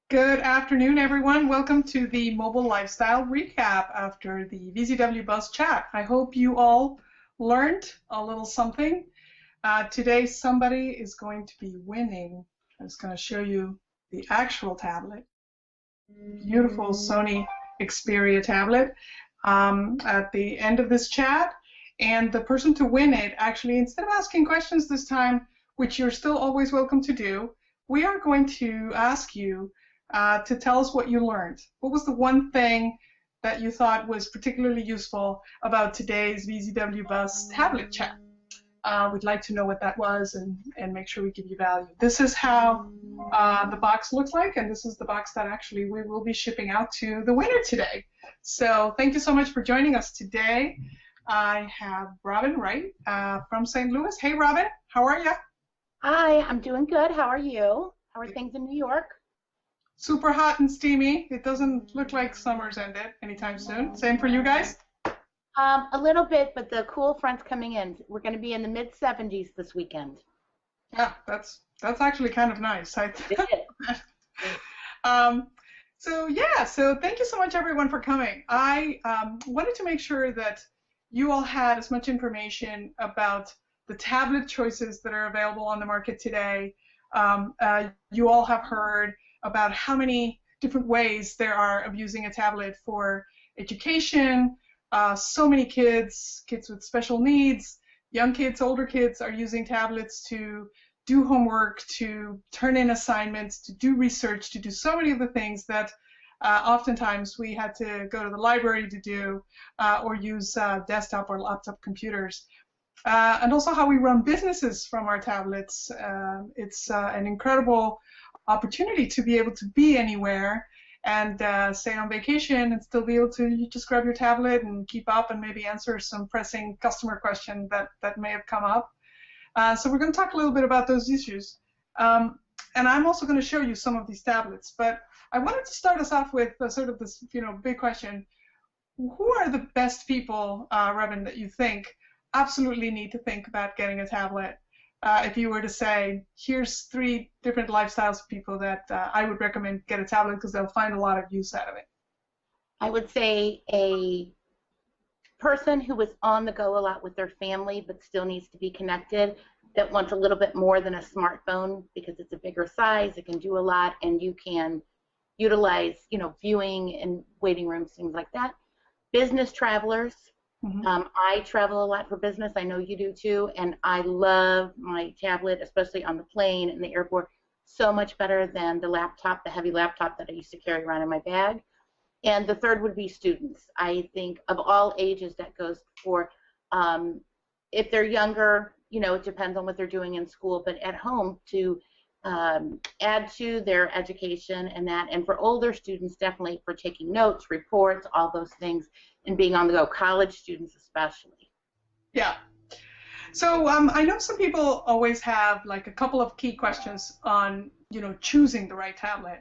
Good afternoon, everyone. Welcome to the Mobile Lifestyle Recap after the VZWBuzz chat. I hope you all learned a little something. Today, somebody is going to be winning. I'm just going to show you the actual tablet. Beautiful Sony Xperia tablet at the end of this chat. And the person to win it, actually, instead of asking questions this time, which you're still always welcome to do, we are going to ask you to tell us what you learned. What was the one thing that you thought was particularly useful about today's VZWBuzz tablet chat? We'd like to know what that was and make sure we give you value. This is how the box looks like, and this is the box that actually we will be shipping out to the winner today. So thank you so much for joining us today. I have Robyn Wright from St. Louis. Hey, Robyn, how are you? Hi, I'm doing good. How are you? How are things in New York? Super hot and steamy. It doesn't look like summer's ended anytime soon. Same for you guys? A little bit, but the cool front's coming in. We're going to be in the mid-70s this weekend. Yeah, that's actually kind of nice. So thank you so much, everyone, for coming. I wanted to make sure that you all had as much information about the tablet choices that are available on the market today. You all have heard about how many different ways there are of using a tablet for education. So many kids with special needs, young kids, older kids are using tablets to do homework, to turn in assignments, to do research, to do so many of the things that oftentimes we had to go to the library to do or use desktop or laptop computers. And also how we run businesses from our tablets. It's an incredible opportunity to be able to be anywhere and stay on vacation and still be able to just grab your tablet and keep up and maybe answer some pressing customer question that may have come up. So we're going to talk a little bit about those issues. And I'm also going to show you some of these tablets. But I wanted to start us off with sort of this big question. Who are the best people, Robyn, that you think absolutely need to think about getting a tablet? If you were to say, here's 3 different lifestyles of people that I would recommend get a tablet because they'll find a lot of use out of it. I would say a person who is on the go a lot with their family but still needs to be connected, that wants a little bit more than a smartphone because it's a bigger size, it can do a lot, and you can utilize, viewing and waiting rooms, things like that. Business travelers. Mm-hmm. I travel a lot for business. I know you do too, and I love my tablet, especially on the plane and the airport, so much better than the laptop, the heavy laptop that I used to carry around in my bag. And the third would be students. I think of all ages that goes for, if they're younger, it depends on what they're doing in school, but at home to add to their education and that. And for older students, definitely for taking notes, reports, all those things, and being on the go, college students especially. Yeah. So I know some people always have like a couple of key questions on, choosing the right tablet.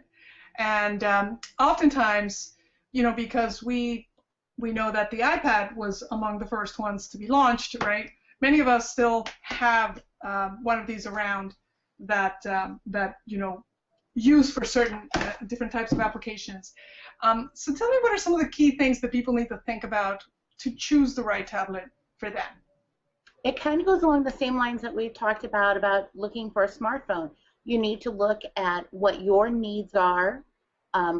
And oftentimes, because we know that the iPad was among the first ones to be launched, right? Many of us still have one of these around that use for certain different types of applications. So tell me, what are some of the key things that people need to think about to choose the right tablet for them? It kind of goes along the same lines that we've talked about looking for a smartphone. You need to look at what your needs are,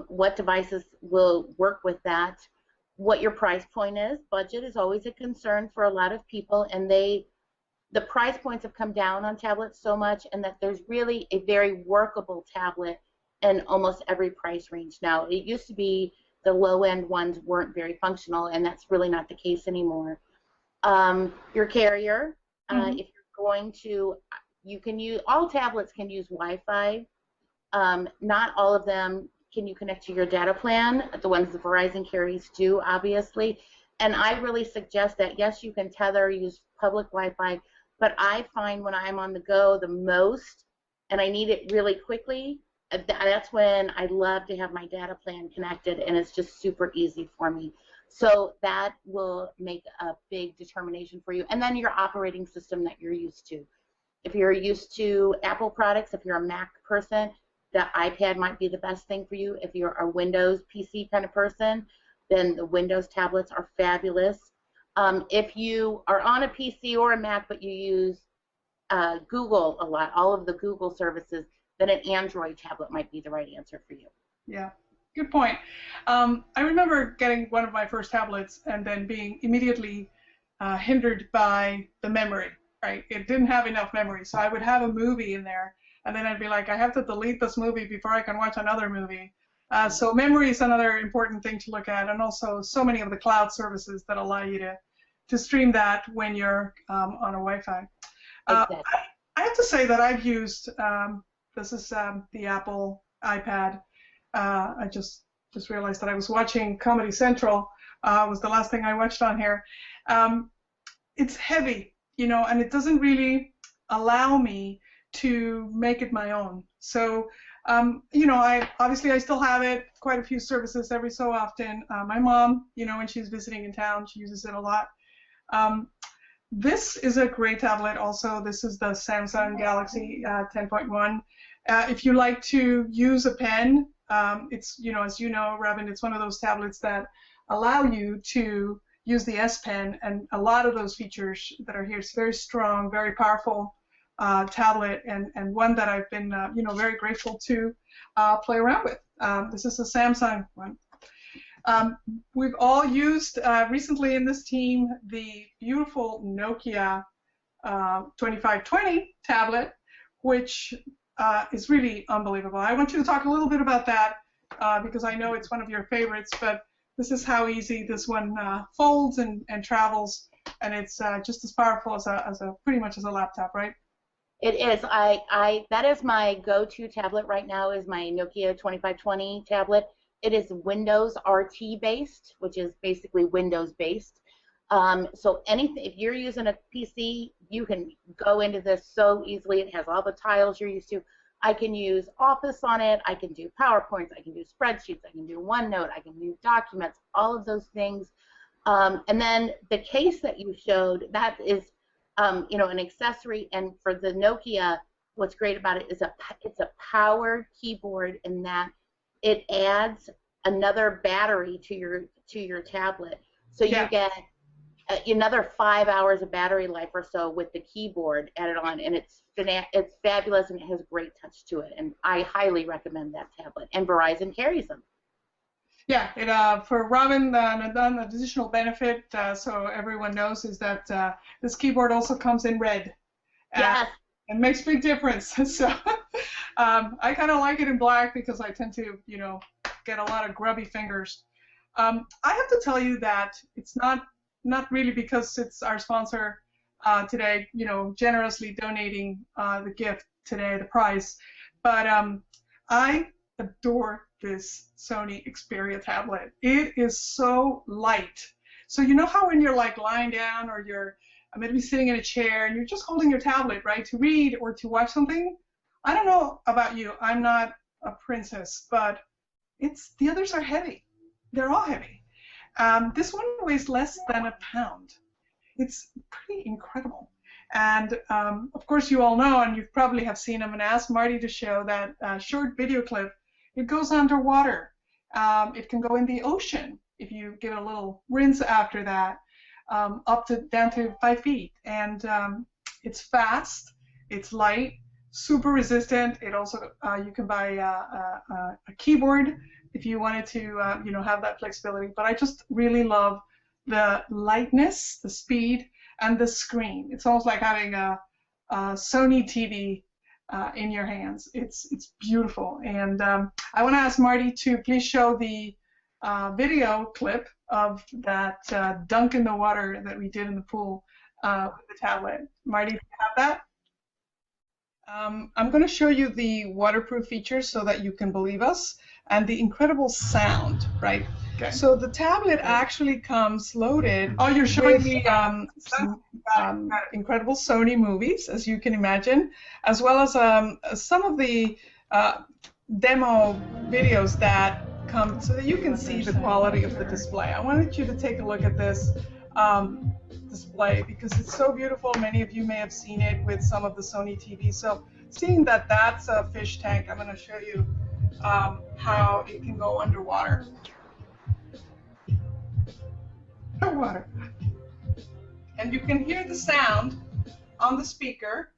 what devices will work with that, what your price point is. Budget is always a concern for a lot of people, and the price points have come down on tablets so much, and that there's really a very workable tablet in almost every price range now. It used to be the low-end ones weren't very functional, and that's really not the case anymore. Your carrier, if you're going to, you can use, all tablets can use Wi-Fi. Not all of them can you connect to your data plan. The ones the Verizon carries do, obviously. And I really suggest that, yes, you can tether, use public Wi-Fi, but I find when I'm on the go the most, and I need it really quickly, that's when I love to have my data plan connected, and it's just super easy for me. So that will make a big determination for you. And then your operating system that you're used to. If you're used to Apple products, if you're a Mac person, the iPad might be the best thing for you. If you're a Windows PC kind of person, then the Windows tablets are fabulous. If you are on a PC or a Mac but you use Google a lot, all of the Google services, then an Android tablet might be the right answer for you. Yeah, good point. I remember getting one of my first tablets and then being immediately hindered by the memory, right? It didn't have enough memory, so I would have a movie in there, and then I'd be like, I have to delete this movie before I can watch another movie. So memory is another important thing to look at, and also so many of the cloud services that allow you to stream that when you're on a Wi-Fi. Exactly. I have to say that I've used, this is the Apple iPad. I just realized that I was watching Comedy Central, was the last thing I watched on here. It's heavy, you know, and it doesn't really allow me to make it my own. So, you know, I still have it, quite a few services every so often. My mom, you know, when she's visiting in town, she uses it a lot. This is a great tablet also. This is the Samsung Galaxy 10.1. If you like to use a pen, it's, you know, as you know, Robyn, it's one of those tablets that allow you to use the S Pen, and a lot of those features that are here. It's very strong, very powerful tablet, and one that I've been, you know, very grateful to play around with. This is a Samsung one. We've all used recently in this team the beautiful Nokia 2520 tablet, which is really unbelievable. I want you to talk a little bit about that because I know it's one of your favorites, but this is how easy this one folds and travels, and it's just as powerful as a pretty much as a laptop, right? It is. That is my go-to tablet right now, is my Nokia 2520 tablet. It is Windows RT based, which is basically Windows based. So anything, if you're using a PC, you can go into this so easily. It has all the tiles you're used to. I can use Office on it. I can do PowerPoints. I can do spreadsheets. I can do OneNote. I can do documents. All of those things. And then the case that you showed, that is, you know, an accessory. And for the Nokia, what's great about it is it's a powered keyboard, in that it adds another battery to your tablet, so you get another 5 hours of battery life or so with the keyboard added on, and it's fabulous, and it has great touch to it, and I highly recommend that tablet. And Verizon carries them. Yeah, it for Robyn, an additional benefit, so everyone knows, is that this keyboard also comes in red. Yes. It makes a big difference. So I kind of like it in black because I tend to, you know, get a lot of grubby fingers. I have to tell you that it's not really because it's our sponsor today, you know, generously donating the gift today, the prize, but I adore this Sony Xperia tablet. It is so light. So you know how when you're like lying down, or you're maybe sitting in a chair and you're just holding your tablet, right, to read or to watch something? I don't know about you. I'm not a princess, but the others are heavy. They're all heavy. This one weighs less than a pound. It's pretty incredible. And of course, you all know, and you probably have seen, I'm going to ask Marty to show that short video clip. It goes underwater. It can go in the ocean if you give it a little rinse after that. Down to 5 feet, and it's fast, it's light, super resistant. It also you can buy a keyboard if you wanted to you know, have that flexibility. But I just really love the lightness, the speed, and the screen. It's almost like having a Sony TV in your hands. It's beautiful, and I want to ask Marty to please show the video clip of that dunk in the water that we did in the pool with the tablet. Marty, do you have that? I'm going to show you the waterproof features so that you can believe us, and the incredible sound, right? Okay. So the tablet actually comes loaded. Oh, you're showing me some incredible Sony movies, as you can imagine, as well as some of the demo videos that come so that you can see the quality of the display. I wanted you to take a look at this display because it's so beautiful. Many of you may have seen it with some of the Sony TVs. So seeing that that's a fish tank, I'm going to show you how it can go underwater. Underwater. And you can hear the sound on the speaker,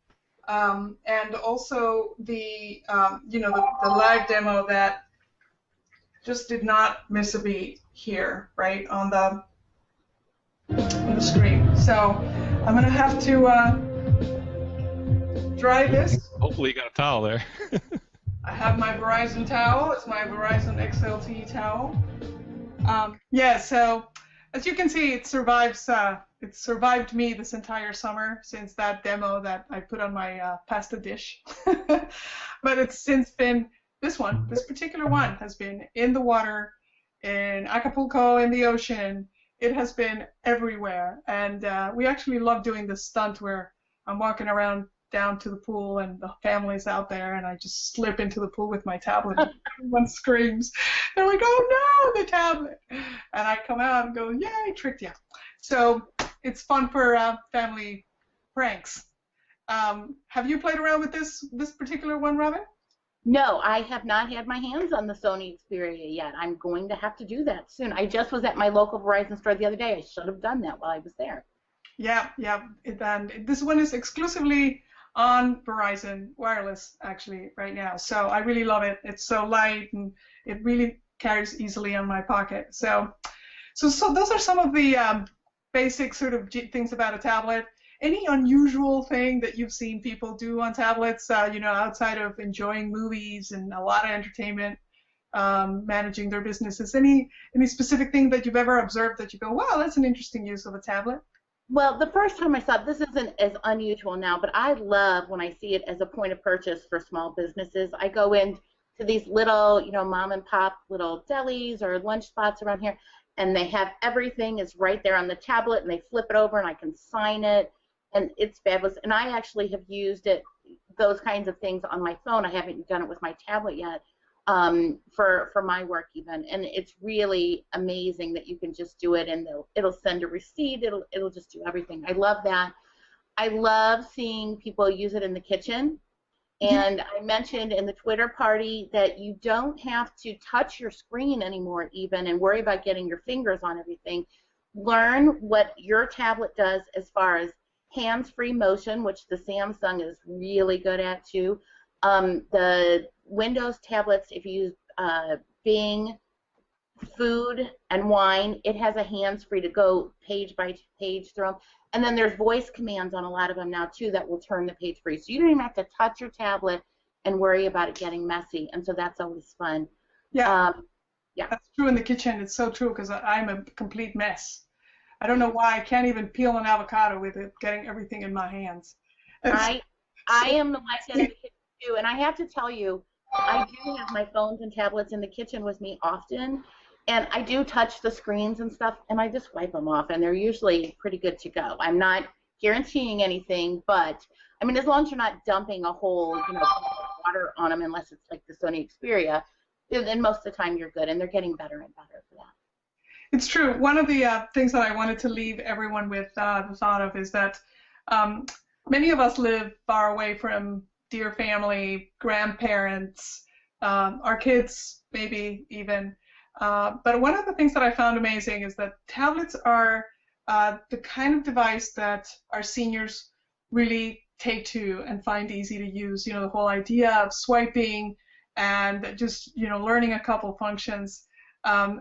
and also the the live demo that just did not miss a beat here, right on the screen. So I'm gonna have to dry this. Hopefully you got a towel there. I have my Verizon towel. It's my Verizon XLT towel. Yeah, so as you can see, it survived me this entire summer since that demo that I put on my pasta dish. But it's since been this particular one has been in the water, in Acapulco, in the ocean. It has been everywhere, and we actually love doing this stunt where I'm walking around down to the pool and the family's out there, and I just slip into the pool with my tablet and everyone screams. They're like, oh no, the tablet. And I come out and go, yay, tricked you. So it's fun for family pranks. Have you played around with this particular one, Robyn? No, I have not had my hands on the Sony Xperia yet. I'm going to have to do that soon. I just was at my local Verizon store the other day. I should have done that while I was there. Yeah. And this one is exclusively on Verizon Wireless, actually, right now. So I really love it. It's so light, and it really carries easily on my pocket. So those are some of the basic sort of things about a tablet. Any unusual thing that you've seen people do on tablets, outside of enjoying movies and a lot of entertainment, managing their businesses? Any specific thing that you've ever observed that you go, wow, that's an interesting use of a tablet? Well, the first time I saw it, this isn't as unusual now, but I love when I see it as a point of purchase for small businesses. I go into these little, mom and pop little delis or lunch spots around here, and they have everything is right there on the tablet, and they flip it over, and I can sign it. And it's fabulous. And I actually have used it, those kinds of things on my phone. I haven't done it with my tablet yet, for my work even. And it's really amazing that you can just do it, and it'll send a receipt. It'll just do everything. I love that. I love seeing people use it in the kitchen. And I mentioned in the Twitter party that you don't have to touch your screen anymore even and worry about getting your fingers on everything. Learn what your tablet does as far as hands-free motion, which the Samsung is really good at too. The Windows tablets, if you use Bing, food, and wine, it has a hands-free to go page by page through them. And then there's voice commands on a lot of them now too that will turn the page free. So you don't even have to touch your tablet and worry about it getting messy. And so that's always fun. Yeah, that's true in the kitchen. It's so true because I'm a complete mess. I don't know why I can't even peel an avocado with it, getting everything in my hands. I am like that in the kitchen too, and I have to tell you, I do have my phones and tablets in the kitchen with me often, and I do touch the screens and stuff, and I just wipe them off, and they're usually pretty good to go. I'm not guaranteeing anything, but I mean, as long as you're not dumping a whole, water on them, unless it's like the Sony Xperia, then most of the time you're good, and they're getting better and better for that. It's true. One of the things that I wanted to leave everyone with the thought of is that many of us live far away from dear family, grandparents, our kids maybe even. But one of the things that I found amazing is that tablets are the kind of device that our seniors really take to and find easy to use. The whole idea of swiping and just learning a couple functions.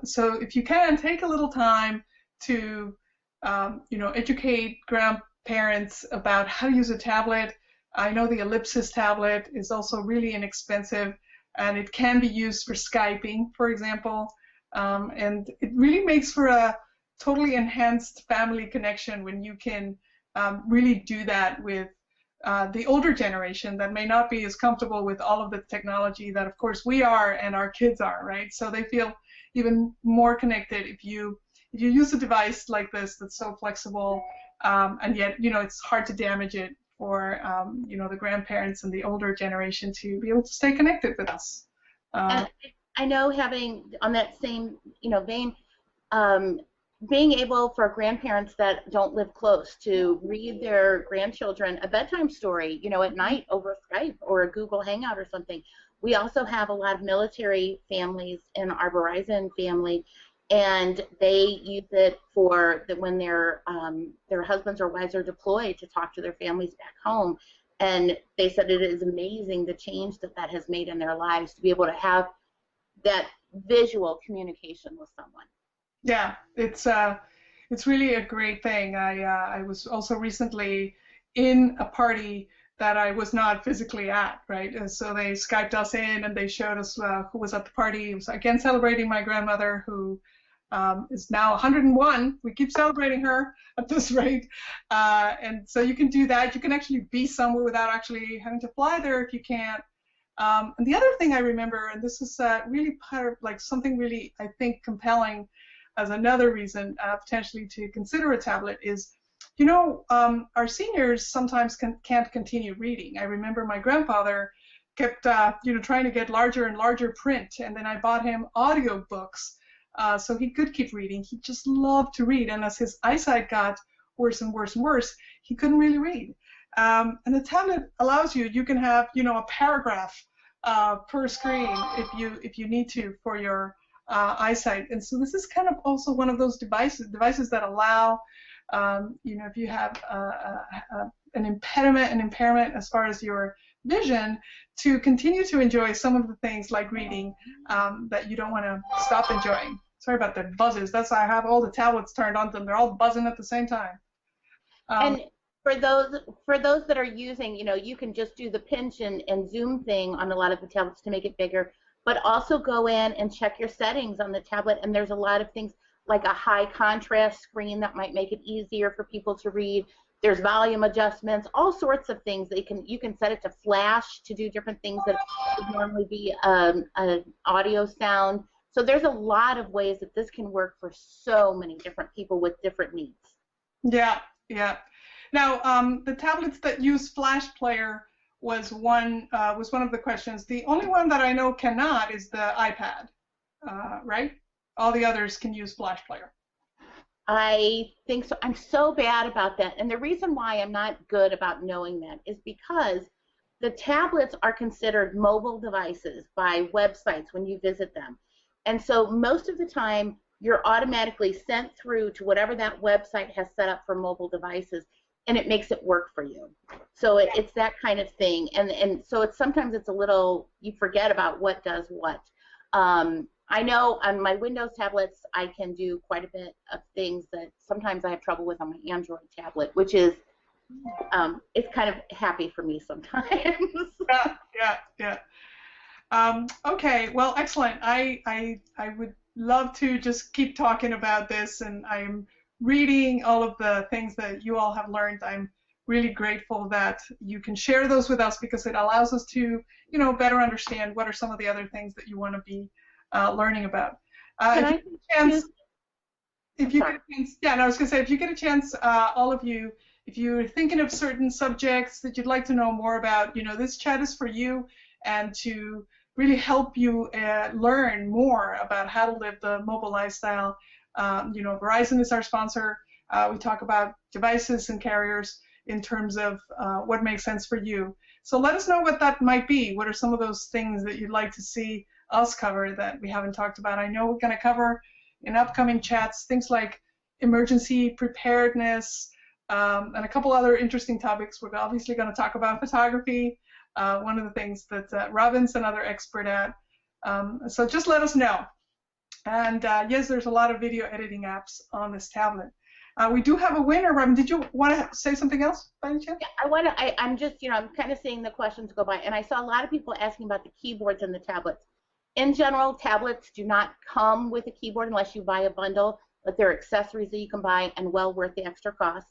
So if you can, take a little time to, educate grandparents about how to use a tablet. I know the Ellipsis tablet is also really inexpensive, and it can be used for Skyping, for example. And it really makes for a totally enhanced family connection when you can really do that with the older generation that may not be as comfortable with all of the technology that, of course, we are and our kids are, right? So they feel even more connected if you use a device like this that's so flexible, and yet it's hard to damage it for the grandparents and the older generation to be able to stay connected with us. And I know, having on that same vein, being able for grandparents that don't live close to read their grandchildren a bedtime story, you know, at night over Skype or a Google Hangout or something. We also have a lot of military families in our Verizon family, and they use it for when their husbands or wives are deployed to talk to their families back home. And they said it is amazing the change that that has made in their lives to be able to have that visual communication with someone. Yeah, it's really a great thing. I was also recently in a party that I was not physically at, right? And so they Skyped us in and they showed us who was at the party. It was again celebrating my grandmother, who is now 101. We keep celebrating her at this rate. And so you can do that. You can actually be somewhere without actually having to fly there if you can't. And the other thing I remember, and this is really part of like something really, I think, compelling as another reason potentially to consider a tablet is, you know, our seniors sometimes can't continue reading. I remember my grandfather kept, you know, trying to get larger and larger print, and then I bought him audio books so he could keep reading. He just loved to read, and as his eyesight got worse and worse and worse, he couldn't really read. And the tablet allows you, you can have, you know, a paragraph per screen if you need to for your eyesight. And so this is kind of also one of those devices that allow, you know, if you have an impairment as far as your vision, to continue to enjoy some of the things like reading that you don't want to stop enjoying. Sorry about the buzzes. That's why I have all the tablets turned on them. They're all buzzing at the same time. And for those that are using, you know, you can just do the pinch and zoom thing on a lot of the tablets to make it bigger, but also go in and check your settings on the tablet, and there's a lot of things like a high contrast screen that might make it easier for people to read. There's volume adjustments, all sorts of things that you can set it to flash to do different things that would normally be an audio sound. So there's a lot of ways that this can work for so many different people with different needs. Yeah, yeah. Now, the tablets that use Flash Player was one of the questions. The only one that I know cannot is the iPad, right? All the others can use Flash Player. I think so. I'm so bad about that. And the reason why I'm not good about knowing that is because the tablets are considered mobile devices by websites when you visit them. And so most of the time, you're automatically sent through to whatever that website has set up for mobile devices, and it makes it work for you. So it's that kind of thing. And so sometimes it's a little, you forget about what does what. I know on my Windows tablets, I can do quite a bit of things that sometimes I have trouble with on my Android tablet, which is, it's kind of happy for me sometimes. Yeah. Okay, well, excellent. I would love to just keep talking about this, and I'm reading all of the things that you all have learned. I'm really grateful that you can share those with us, because it allows us to, you know, better understand what are some of the other things that you want to be learning about. If you get a chance, yeah, no, I was going to say, if you get a chance, all of you, if you're thinking of certain subjects that you'd like to know more about, you know, this chat is for you, and to really help you learn more about how to live the mobile lifestyle. You know, Verizon is our sponsor. We talk about devices and carriers in terms of what makes sense for you. So let us know what that might be. What are some of those things that you'd like to see us cover that we haven't talked about? I know we're going to cover in upcoming chats things like emergency preparedness and a couple other interesting topics. We're obviously going to talk about photography, one of the things that Robyn's another expert at. So just let us know. And yes, there's a lot of video editing apps on this tablet. We do have a winner, Robyn. Did you want to say something else by any chance? Yeah, I'm just, you know, I'm kind of seeing the questions go by, and I saw a lot of people asking about the keyboards and the tablets. In general, tablets do not come with a keyboard unless you buy a bundle, but there are accessories that you can buy and well worth the extra cost.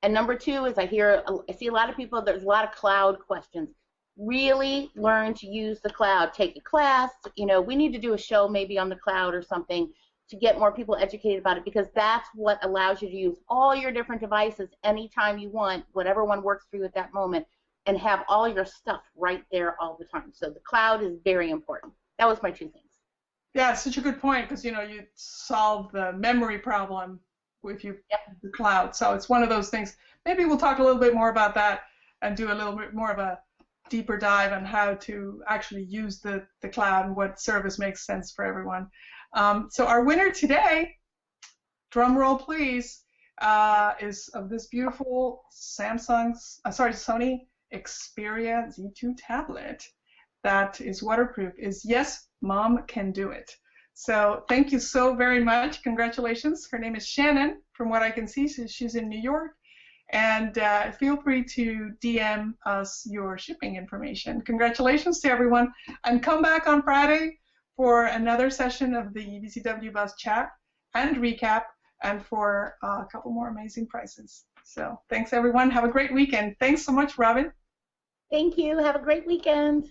And number two is I see a lot of people, there's a lot of cloud questions. Really learn to use the cloud. Take a class. You know, we need to do a show maybe on the cloud or something to get more people educated about it, because that's what allows you to use all your different devices anytime you want, whatever one works for you at that moment, and have all your stuff right there all the time. So the cloud is very important. That was my two things. Yeah, it's such a good point because you solve the memory problem if you Yep. the cloud. So it's one of those things. Maybe we'll talk a little bit more about that and do a little bit more of a deeper dive on how to actually use the cloud and what service makes sense for everyone. So our winner today, drum roll please, is of this beautiful Sony Xperia Z2 tablet that is waterproof. Is Yes, Mom Can Do It. So thank you so very much. Congratulations. Her name is Shannon. From what I can see, she's in New York. And feel free to DM us your shipping information. Congratulations to everyone. And come back on Friday for another session of the VZWBuzz chat and recap, and for a couple more amazing prizes. So thanks, everyone. Have a great weekend. Thanks so much, Robyn. Thank you. Have a great weekend.